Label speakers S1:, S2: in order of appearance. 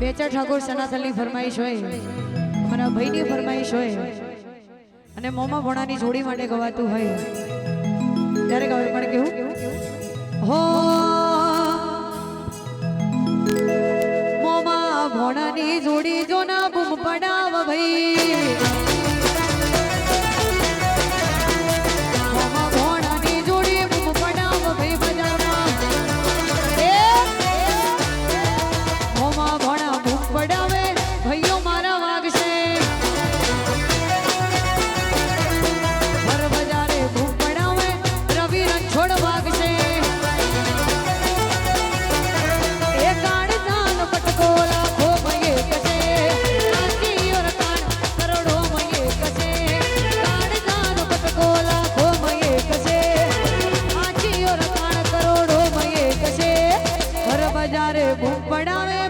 S1: बेचा ठाकुर सनातननी फरमाइश होय अमरा भाईनी फरमाइश होय अने मोमा भोणानी जोड़ी माटे गवातुं होय त्यारे गवे पण केवुं हो मोमा भोणानी जोड़ी जोना बूम पडाव भाई बजारे बूम पड़ावे